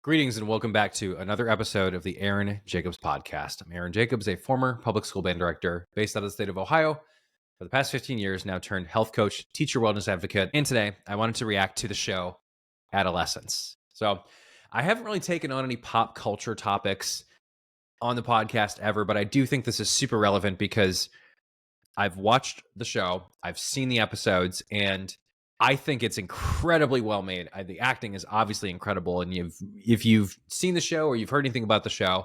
Greetings and welcome back to another episode of the Aaron Jacobs podcast. I'm Aaron Jacobs, a former public school band director based out of the state of Ohio for the past 15 years, now turned health coach, teacher wellness advocate. And today I wanted to react to the show Adolescence. So I haven't really taken on any pop culture topics on the podcast ever, but I do think this is super relevant because I've watched the show, I've seen the episodes, and I think it's incredibly well made. The acting is obviously incredible, and if you've seen the show or you've heard anything about the show,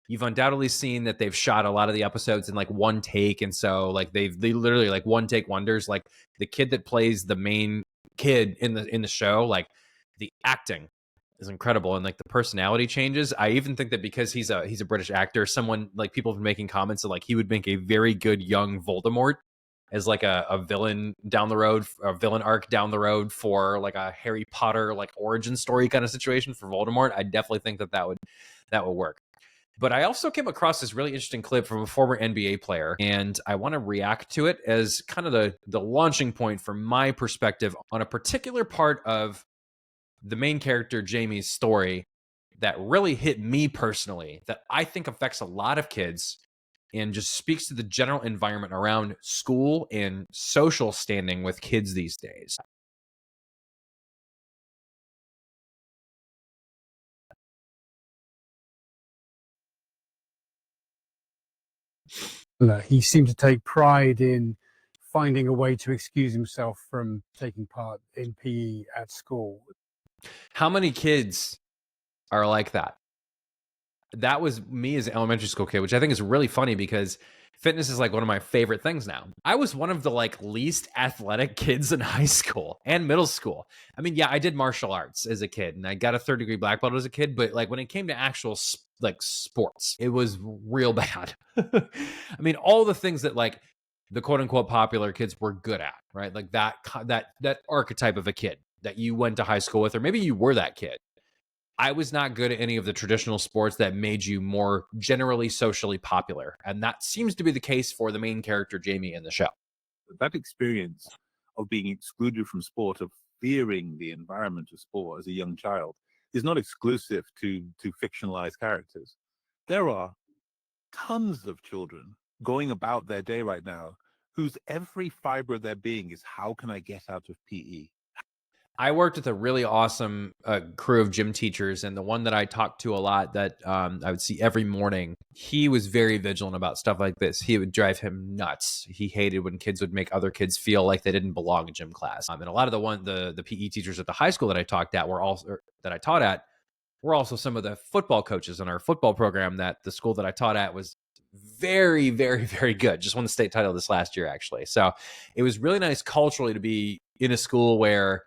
you've undoubtedly seen that they've shot a lot of the episodes in like one take, and so like they literally like one take wonders. Like the kid that plays the main kid in the show, like the acting is incredible, and like the personality changes. I even think that because he's a British actor, someone like people have been making comments that like he would make a very good young Voldemort as like a villain down the road, a villain arc down the road for like a Harry Potter like origin story kind of situation for Voldemort. I definitely think that would work. But I also came across this really interesting clip from a former NBA player, and I want to react to it as kind of the launching point from my perspective on a particular part of the main character Jamie's story that really hit me personally, that I think affects a lot of kids and just speaks to the general environment around school and social standing with kids these days. He seemed to take pride in finding a way to excuse himself from taking part in PE at school. How many kids are like that? That was me as an elementary school kid, which I think is really funny because fitness is like one of my favorite things now. I was one of the like least athletic kids in high school and middle school. I mean, yeah, I did martial arts as a kid and I got a 3rd degree black belt as a kid, but like when it came to actual like sports, it was real bad. I mean, all the things that like the quote unquote popular kids were good at, right? Like that archetype of a kid that you went to high school with, or maybe you were that kid. I was not good at any of the traditional sports that made you more generally socially popular. And that seems to be the case for the main character, Jamie, in the show. That experience of being excluded from sport, of fearing the environment of sport as a young child, is not exclusive to fictionalized characters. There are tons of children going about their day right now whose every fiber of their being is, how can I get out of PE? I worked with a really awesome crew of gym teachers, and the one that I talked to a lot that I would see every morning, he was very vigilant about stuff like this. He would drive him nuts. He hated when kids would make other kids feel like they didn't belong in gym class. And a lot of the PE teachers at the high school that I taught at were also some of the football coaches in our football program. That the school that I taught at was very, very, very good. Just won the state title this last year, actually. So it was really nice culturally to be in a school where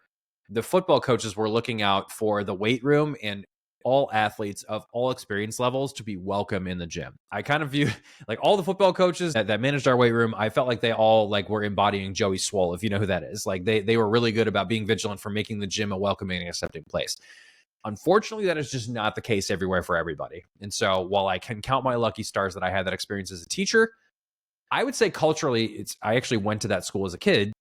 the football coaches were looking out for the weight room and all athletes of all experience levels to be welcome in the gym. I kind of view like all the football coaches that managed our weight room, I felt like they all like were embodying Joey Swole, if you know who that is. Like they were really good about being vigilant for making the gym a welcoming and accepting place. Unfortunately, that is just not the case everywhere for everybody. And so while I can count my lucky stars that I had that experience as a teacher, I would say culturally, I actually went to that school as a kid.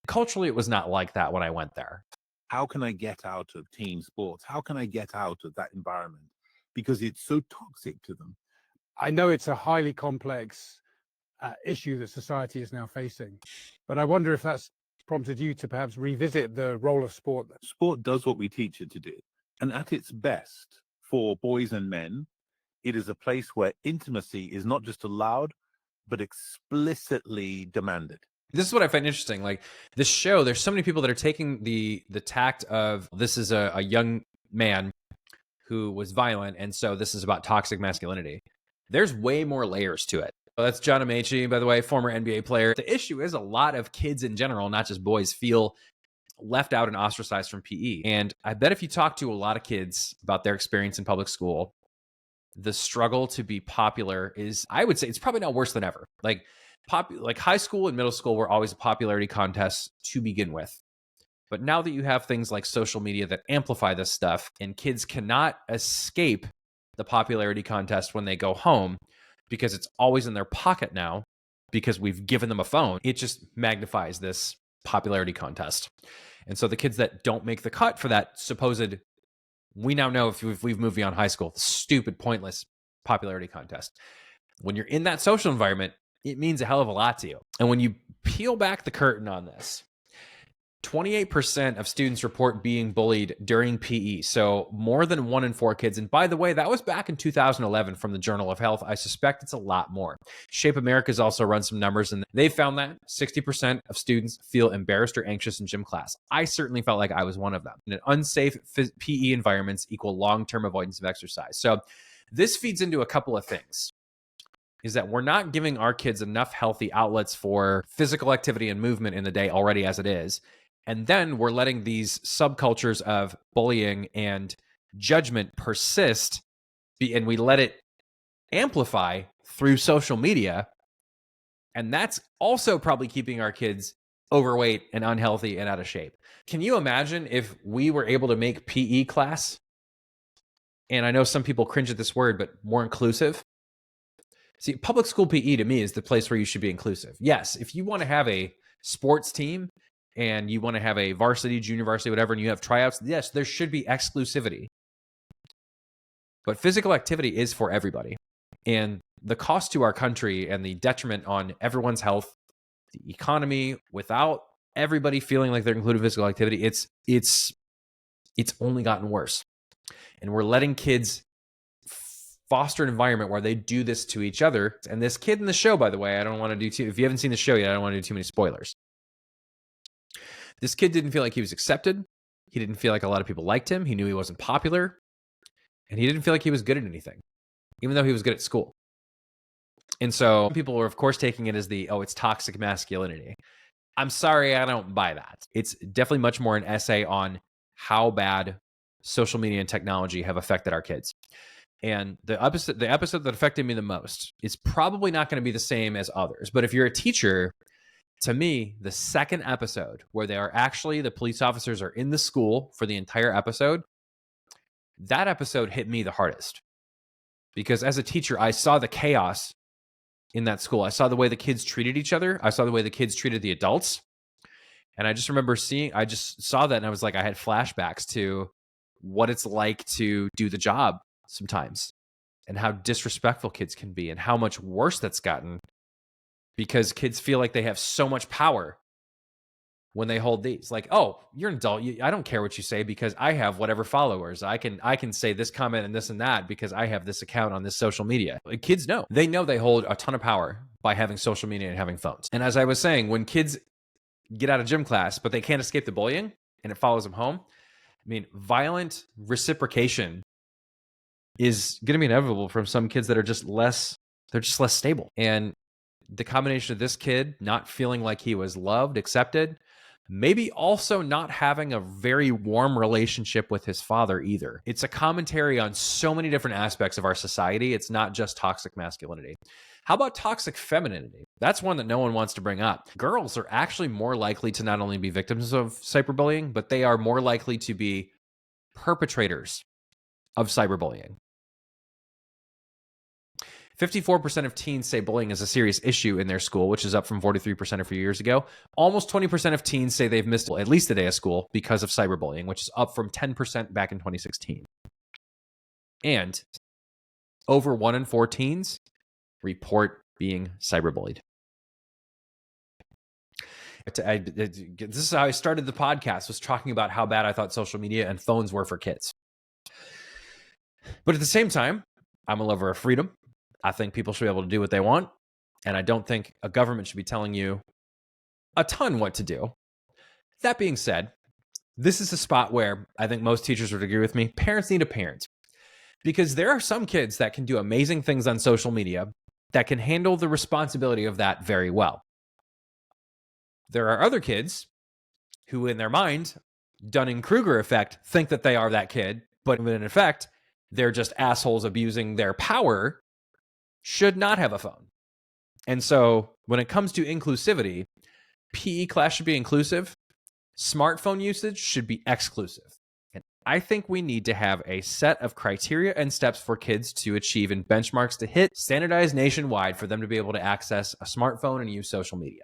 Culturally, it was not like that when I went there. How can I get out of team sports? How can I get out of that environment? Because it's so toxic to them. I know it's a highly complex issue that society is now facing, but I wonder if that's prompted you to perhaps revisit the role of sport. Sport does what we teach it to do. And at its best, for boys and men, it is a place where intimacy is not just allowed, but explicitly demanded. This is what I find interesting. Like this show, there's so many people that are taking the tact of this is a young man who was violent, and so this is about toxic masculinity. There's way more layers to it. Well, that's John Amaechi, by the way, former NBA player. The issue is a lot of kids in general, not just boys, feel left out and ostracized from PE. And I bet if you talk to a lot of kids about their experience in public school, the struggle to be popular is, I would say, it's probably not worse than ever. Like high school and middle school were always a popularity contest to begin with. But now that you have things like social media that amplify this stuff, and kids cannot escape the popularity contest when they go home because it's always in their pocket now because we've given them a phone, it just magnifies this popularity contest. And so the kids that don't make the cut for that supposed We now know if we've moved beyond high school, stupid, pointless popularity contest. When you're in that social environment, it means a hell of a lot to you. And when you peel back the curtain on this, 28% of students report being bullied during PE. So more than 1 in 4 kids. And by the way, that was back in 2011 from the Journal of Health. I suspect it's a lot more. Shape America's also run some numbers, and they found that 60% of students feel embarrassed or anxious in gym class. I certainly felt like I was one of them. And unsafe PE environments equal long-term avoidance of exercise. So this feeds into a couple of things. Is that we're not giving our kids enough healthy outlets for physical activity and movement in the day already as it is. And then we're letting these subcultures of bullying and judgment persist, and we let it amplify through social media. And that's also probably keeping our kids overweight and unhealthy and out of shape. Can you imagine if we were able to make PE class, and I know some people cringe at this word, but more inclusive? See, public school PE to me is the place where you should be inclusive. Yes, if you want to have a sports team and you want to have a varsity, junior varsity, whatever, and you have tryouts, yes, there should be exclusivity. But physical activity is for everybody. And the cost to our country and the detriment on everyone's health, the economy, without everybody feeling like they're included in physical activity, it's only gotten worse. And we're letting kids foster an environment where they do this to each other. And this kid in the show, by the way, I don't want to do if you haven't seen the show yet, I don't want to do too many spoilers. This kid didn't feel like he was accepted. He didn't feel like a lot of people liked him. He knew he wasn't popular. And he didn't feel like he was good at anything, even though he was good at school. And so people were, of course, taking it as it's toxic masculinity. I'm sorry, I don't buy that. It's definitely much more an essay on how bad social media and technology have affected our kids. And the episode that affected me the most is probably not going to be the same as others. But if you're a teacher, to me, the second episode where the police officers are in the school for the entire episode, that episode hit me the hardest. Because as a teacher, I saw the chaos in that school. I saw the way the kids treated each other. I saw the way the kids treated the adults. And I just remember I just saw that and I was like, I had flashbacks to what it's like to do the job sometimes and how disrespectful kids can be and how much worse that's gotten because kids feel like they have so much power when they hold these. Like, oh, you're an adult. I don't care what you say because I have whatever followers. I can say this comment and this and that because I have this account on this social media. Like, kids know. They know they hold a ton of power by having social media and having phones. And as I was saying, when kids get out of gym class, but they can't escape the bullying and it follows them home, I mean, violent reciprocation is going to be inevitable from some kids that are just less stable. And the combination of this kid not feeling like he was loved, accepted, maybe also not having a very warm relationship with his father either. It's a commentary on so many different aspects of our society. It's not just toxic masculinity. How about toxic femininity? That's one that no one wants to bring up. Girls are actually more likely to not only be victims of cyberbullying, but they are more likely to be perpetrators of cyberbullying. 54% of teens say bullying is a serious issue in their school, which is up from 43% a few years ago. Almost 20% of teens say they've missed at least a day of school because of cyberbullying, which is up from 10% back in 2016. And over 1 in 4 teens report being cyberbullied. This is how I started the podcast, was talking about how bad I thought social media and phones were for kids. But at the same time, I'm a lover of freedom. I think people should be able to do what they want. And I don't think a government should be telling you a ton what to do. That being said, this is a spot where I think most teachers would agree with me. Parents need a parent. Because there are some kids that can do amazing things on social media that can handle the responsibility of that very well. There are other kids who, in their mind, Dunning-Kruger effect, think that they are that kid, but in effect, they're just assholes abusing their power, should not have a phone. And so when it comes to inclusivity, PE class should be inclusive. Smartphone usage should be exclusive. And I think we need to have a set of criteria and steps for kids to achieve and benchmarks to hit standardized nationwide for them to be able to access a smartphone and use social media.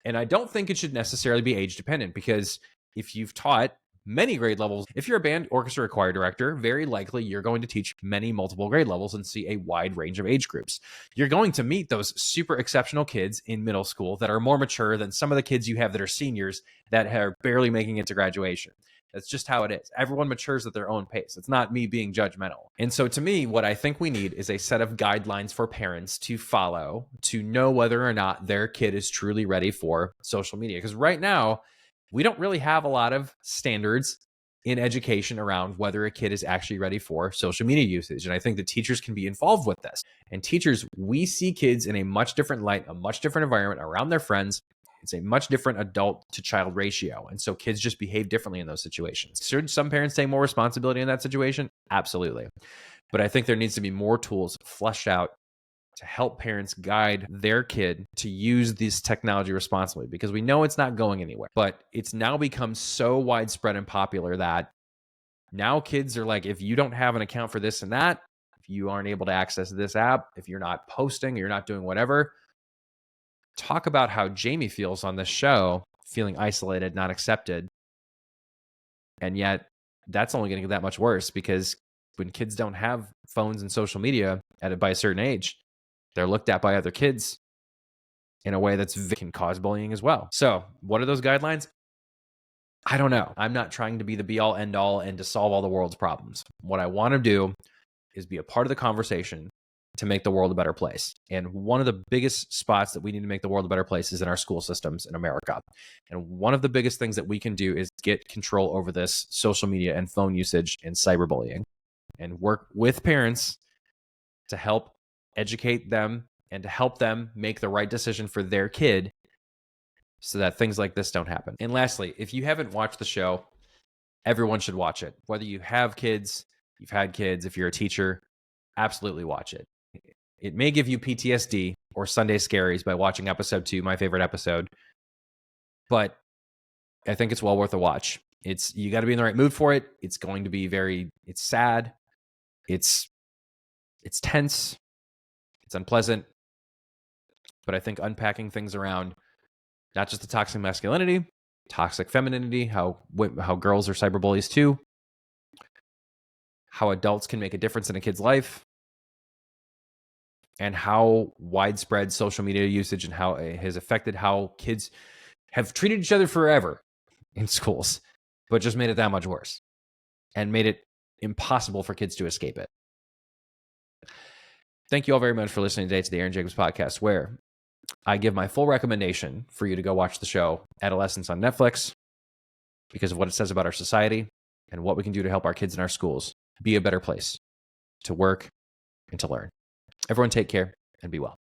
And I don't think it should necessarily be age dependent, because if you've taught many grade levels. If you're a band, orchestra, or choir director, very likely you're going to teach many multiple grade levels and see a wide range of age groups. You're going to meet those super exceptional kids in middle school that are more mature than some of the kids you have that are seniors that are barely making it to graduation. That's just how it is. Everyone matures at their own pace. It's not me being judgmental. And so to me, what I think we need is a set of guidelines for parents to follow to know whether or not their kid is truly ready for social media. Because right now, we don't really have a lot of standards in education around whether a kid is actually ready for social media usage. And I think that teachers can be involved with this. And teachers, we see kids in a much different light, a much different environment around their friends. It's a much different adult to child ratio. And so kids just behave differently in those situations. Should some parents take more responsibility in that situation? Absolutely. But I think there needs to be more tools fleshed out to help parents guide their kid to use this technology responsibly, because we know it's not going anywhere. But it's now become so widespread and popular that now kids are like, if you don't have an account for this and that, if you aren't able to access this app, if you're not posting, you're not doing whatever. Talk about how Jamie feels on this show, feeling isolated, not accepted. And yet that's only going to get that much worse, because when kids don't have phones and social media by a certain age, they're looked at by other kids in a way that can cause bullying as well. So what are those guidelines? I don't know. I'm not trying to be the be all end all and to solve all the world's problems. What I want to do is be a part of the conversation to make the world a better place. And one of the biggest spots that we need to make the world a better place is in our school systems in America. And one of the biggest things that we can do is get control over this social media and phone usage and cyberbullying, and work with parents to help educate them and to help them make the right decision for their kid so that things like this don't happen. And lastly, if you haven't watched the show, everyone should watch it. Whether you have kids, you've had kids, if you're a teacher, absolutely watch it. It may give you PTSD or Sunday scaries by watching episode 2, my favorite episode, but I think it's well worth a watch. You got to be in the right mood for it. It's going to be it's sad. It's tense. It's unpleasant. But I think unpacking things around not just the toxic masculinity, toxic femininity, how girls are cyberbullies too, how adults can make a difference in a kid's life, and how widespread social media usage and how it has affected how kids have treated each other forever in schools, but just made it that much worse and made it impossible for kids to escape it. Thank you all very much for listening today to the Aaron Jacobs Podcast, where I give my full recommendation for you to go watch the show Adolescence on Netflix because of what it says about our society and what we can do to help our kids in our schools be a better place to work and to learn. Everyone take care and be well.